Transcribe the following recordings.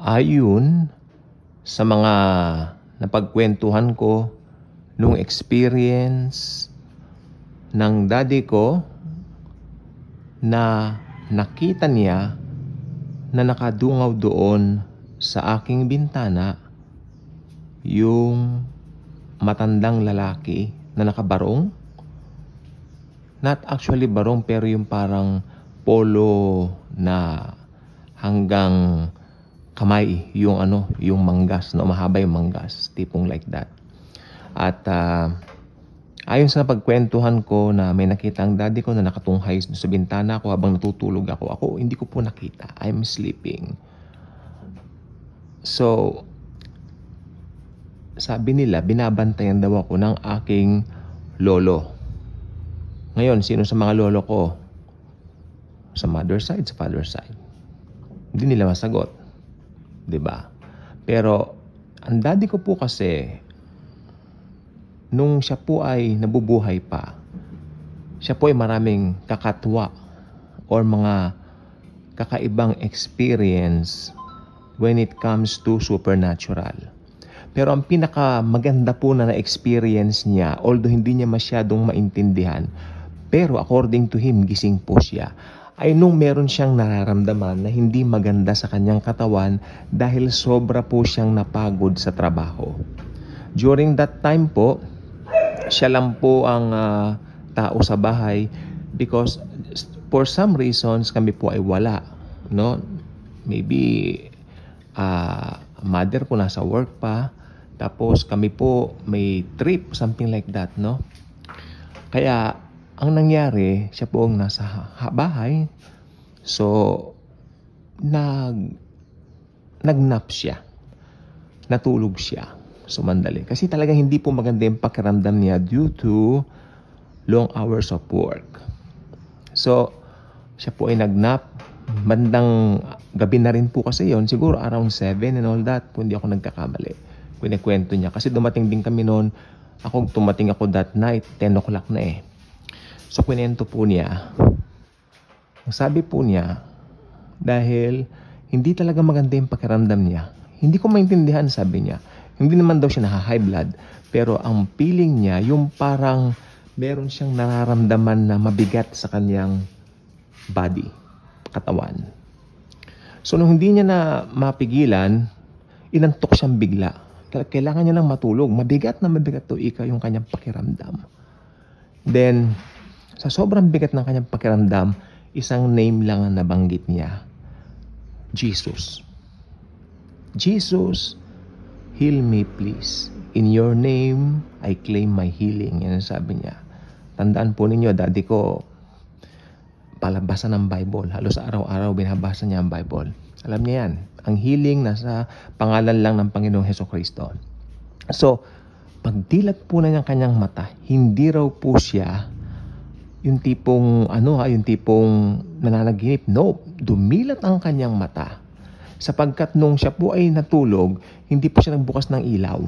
Ayun sa mga napagkwentuhan ko nung experience ng daddy ko na nakita niya na nakadungaw doon sa aking bintana yung matandang lalaki na nakabarong. Not actually barong, pero yung parang polo na hanggang kamay, yung yung manggas, no, mahaba yung manggas, tipong like that. At ayon sa pagkwentuhan ko na may nakita ang daddy ko na nakatunghay sa bintana ko habang natutulog ako hindi ko po nakita. I'm sleeping. So, sabi nila, binabantayan daw ako ng aking lolo. Ngayon, sino sa mga lolo ko? Sa mother side, sa father side. Hindi nila masagot. 'Di ba? Pero, ang daddy ko po kasi, nung siya po ay nabubuhay pa, siya po ay maraming kakatwa or mga kakaibang experience when it comes to supernatural. Pero ang pinakamaganda po na experience niya, although hindi niya masyadong maintindihan, pero according to him, gising po siya, ay nung meron siyang nararamdaman na hindi maganda sa kanyang katawan dahil sobra po siyang napagod sa trabaho. During that time po, siya lang po ang tao sa bahay because for some reasons kami po ay wala, no? Maybe mother po nasa work pa, tapos kami po may trip, something like that, no? Kaya ang nangyari, siya po ang nasa bahay. So nagnap siya. Natulog siya. Sumandali. Kasi talagang hindi po maganda yung pakiramdam niya due to long hours of work. So, siya po ay nagnap. Bandang gabi na rin po kasi yon, siguro around 7 and all that, kung hindi ako nagkakamali. Kwento niya. Kasi dumating din kami noon, tumating ako that night, 10 o'clock na eh. So, kwento po niya. Ang sabi po niya, dahil hindi talaga maganda yung pakiramdam niya, hindi ko maintindihan, sabi niya. Hindi naman daw siya high blood, pero ang feeling niya, yung parang meron siyang nararamdaman na mabigat sa kanyang body, katawan. So, nung hindi niya na mapigilan, inantok siyang bigla. Kailangan niya lang matulog. Mabigat na mabigat to yung kanyang pakiramdam. Then, sa sobrang bigat ng kanyang pakiramdam, isang name lang ang nabanggit niya. Jesus. Jesus, heal me please. In your name, I claim my healing. Yan ang sabi niya. Tandaan po ninyo, daddy ko, palabasa ng Bible. Halos araw-araw binabasa niya ang Bible. Alam niya yan. Ang healing nasa pangalan lang ng Panginoong Hesukristo. So, pagdilat po na niyang kanyang mata, hindi raw po siya yung tipong yung tipong nananaginip. No, dumilat ang kanyang mata. Sapagkat nung siya po ay natulog, hindi po siya nagbukas ng ilaw.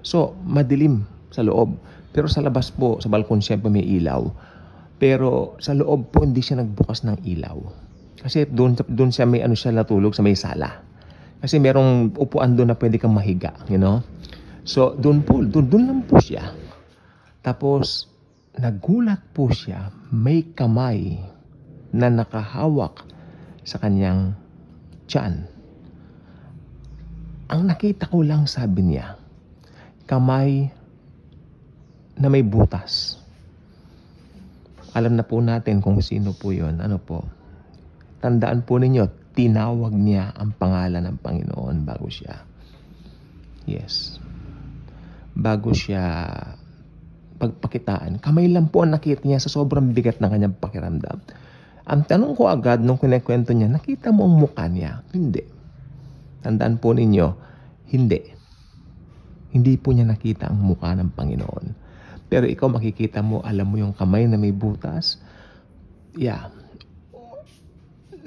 So, madilim sa loob. Pero sa labas po, sa balkon siyempre may ilaw. Pero sa loob po, hindi siya nagbukas ng ilaw. Kasi doon siya may siya natulog sa may sala. Kasi merong upuan doon na pwede kang mahiga, you know? So, doon lang po siya. Tapos, nagulat po siya, may kamay na nakahawak sa kanyang tiyan. Ang nakita ko lang, sabi niya, kamay na may butas. Alam na po natin kung sino po yun. Ano po? Tandaan po ninyo, tinawag niya ang pangalan ng Panginoon bago siya. Yes. Bago siya pagpakitaan. Kamay lang po ang nakita niya sa sobrang bigat ng kanyang pakiramdam. Ang tanong ko agad nung kinikwento niya, nakita mo ang mukha niya? Hindi. Tandaan po ninyo, hindi. Hindi po niya nakita ang mukha ng Panginoon. Pero ikaw makikita mo, alam mo yung kamay na may butas? Yeah.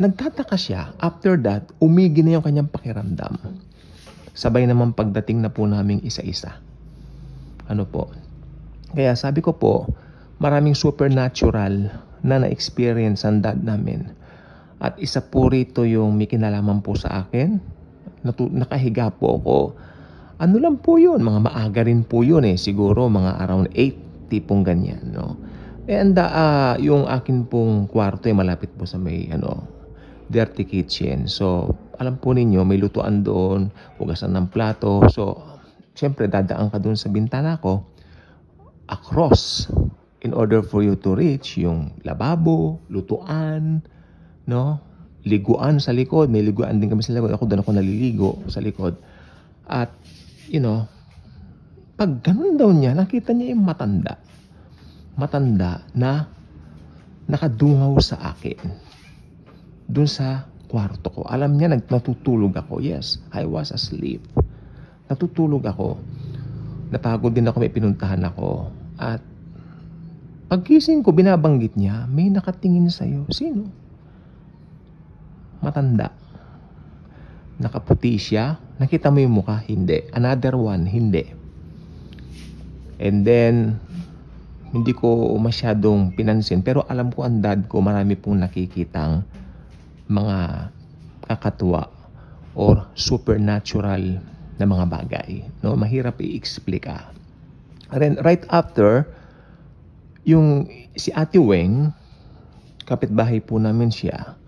Nagtataka siya. After that, umigi na yung kanyang pakiramdam. Sabay naman pagdating na po namin isa-isa. Ano po? Kaya sabi ko po, maraming supernatural na na-experience ang dad namin. At isa po rito yung may kinalaman po sa akin. nakahiga po ako. Ano lang po yun, mga maaga rin po yun siguro mga around 8, tipong ganyan, no? And yung akin pong kwarto malapit po sa may dirty kitchen. So, alam po ninyo, may lutuan doon, hugasan ng plato. So, syempre dadaan ka doon sa bintana ko across in order for you to reach yung lababo, lutuan, no? Liguan sa likod. May liguan din kami sa likod. Doon ako naliligo sa likod. At, pag ganun daw niya, nakita niya yung matanda na nakadungaw sa akin. Doon sa kwarto ko. Alam niya, natutulog ako. Yes, I was asleep. Natutulog ako. Napagod din ako, may pinuntahan ako. At pagkising ko, binabanggit niya, may nakatingin sa'yo. Sino? Matanda. Nakaputi siya. Nakita mo yung mukha? Hindi. Another one? Hindi. And then, hindi ko masyadong pinansin. Pero alam ko ang dad ko, marami pong nakikitang mga kakatuwa or supernatural na mga bagay. No? Mahirap i-explica. Right after, yung si Ate Weng, kapitbahay po namin siya,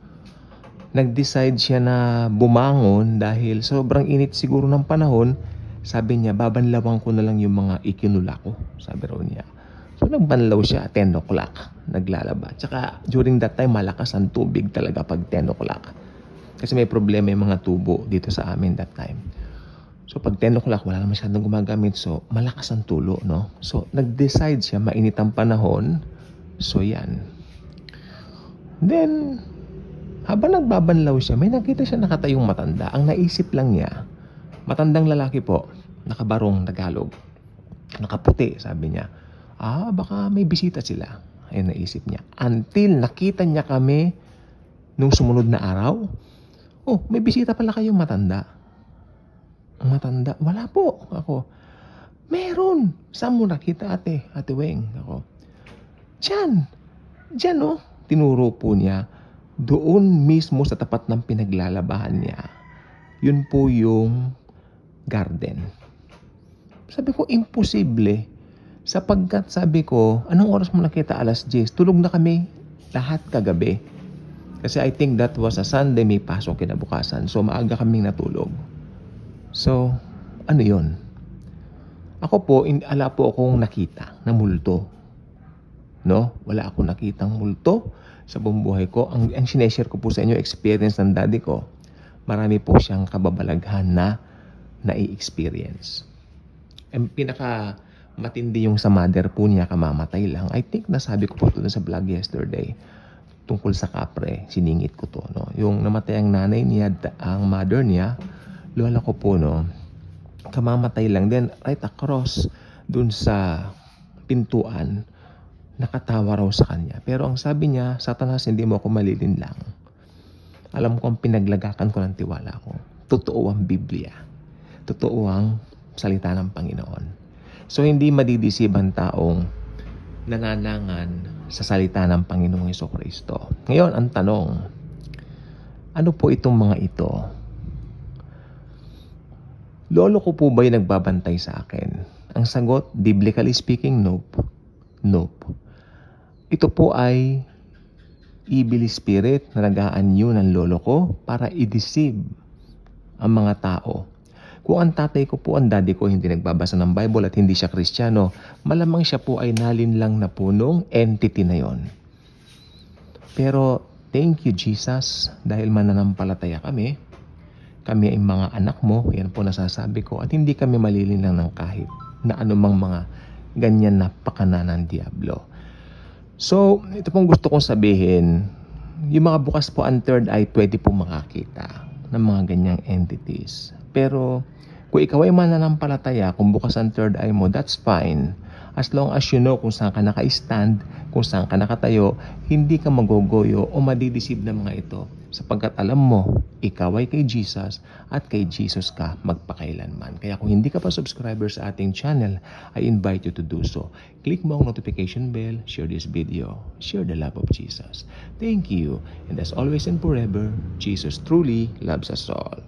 nag-decide siya na bumangon dahil sobrang init siguro ng panahon. Sabi niya, babanlawan ko na lang yung mga ikinula ko. Sabi raw niya. So, nagbanlaw siya at 10 o'clock. Naglalaba. Tsaka, during that time, malakas ang tubig talaga pag 10 o'clock. Kasi may problema yung mga tubo dito sa amin that time. So, pag 10 o'clock, wala naman masyadong gumagamit. So, malakas ang tulo, no? So, nag-decide siya, mainit ang panahon. So, yan. Then, habang nagbabanlaw siya, may nakita siya nakatayong matanda. Ang naisip lang niya, matandang lalaki po, nakabarong Tagalog. Nakaputi, sabi niya. Baka may bisita sila. Ayun naisip niya. Until nakita niya kami nung sumunod na araw. Oh, may bisita pala kayong matanda. Matanda? Wala po. Ako, meron. Saan mo nakita Ate Weng? Ako, Diyan oh. Tinuro po niya. Doon mismo sa tapat ng pinaglalabahan niya. Yun po yung garden. Sabi ko, imposible. Sapagkat sabi ko, anong oras mo nakita? 10:00. Tulog na kami lahat kagabi. Kasi I think that was a Sunday, may pasok kinabukasan. So maaga kaming natulog. So, ano yun? Ako po, ala po akong nakita na multo. No? Wala akong nakitang multo sa buong buhay ko. Ang sineshare ko po sa inyo, experience ng daddy ko. Marami po siyang kababalaghan na nai-experience. Ang pinaka matindi yung sa mother po niya, kamamatay lang. I think nasabi ko po ito sa vlog yesterday. Tungkol sa kapre, siningit ko to. No? Yung namatay ang nanay niya, ang mother niya, lola ko po, no? Kamamatay lang. Then, right across dun sa pintuan, nakatawa raw sa kanya. Pero ang sabi niya, Satanas, hindi mo ako malilinlang. Alam ko ang pinaglagakan ko ng tiwala ko. Totoo ang Biblia. Totoo ang salita ng Panginoon. So, hindi madidisib ang taong nananangan sa salita ng Panginoong Jesucristo. Ngayon, ang tanong, ano po itong mga ito? Lolo ko po ba'y nagbabantay sa akin? Ang sagot, biblically speaking, nope. Nope. Ito po ay evil spirit na nag-aanyo ng lolo ko para i-deceive ang mga tao. Kung ang tatay ko po, ang daddy ko, hindi nagbabasa ng Bible at hindi siya Kristiyano, malamang siya po ay nalinlang na punong entity na yon. Pero thank you Jesus dahil mananampalataya kami. Kami ay mga anak mo, yan po nasasabi ko, at hindi kami malilinlang ng kahit na anumang mga ganyan na pakana ng Diablo. So, ito pong gusto kong sabihin, yung mga bukas po ang third eye, pwede po makakita ng mga ganyang entities. Pero, kung ikaw ay mananampalataya, kung bukas ang third eye mo, that's fine. As long as you know kung saan ka naka-stand, kung saan ka nakatayo, hindi ka magogoyo o madideceive ng mga ito. Sapagkat alam mo, ikaw ay kay Jesus at kay Jesus ka magpakailanman. Kaya kung hindi ka pa subscriber sa ating channel, I invite you to do so. Click mo ang notification bell, share this video, share the love of Jesus. Thank you. And as always and forever, Jesus truly loves us all.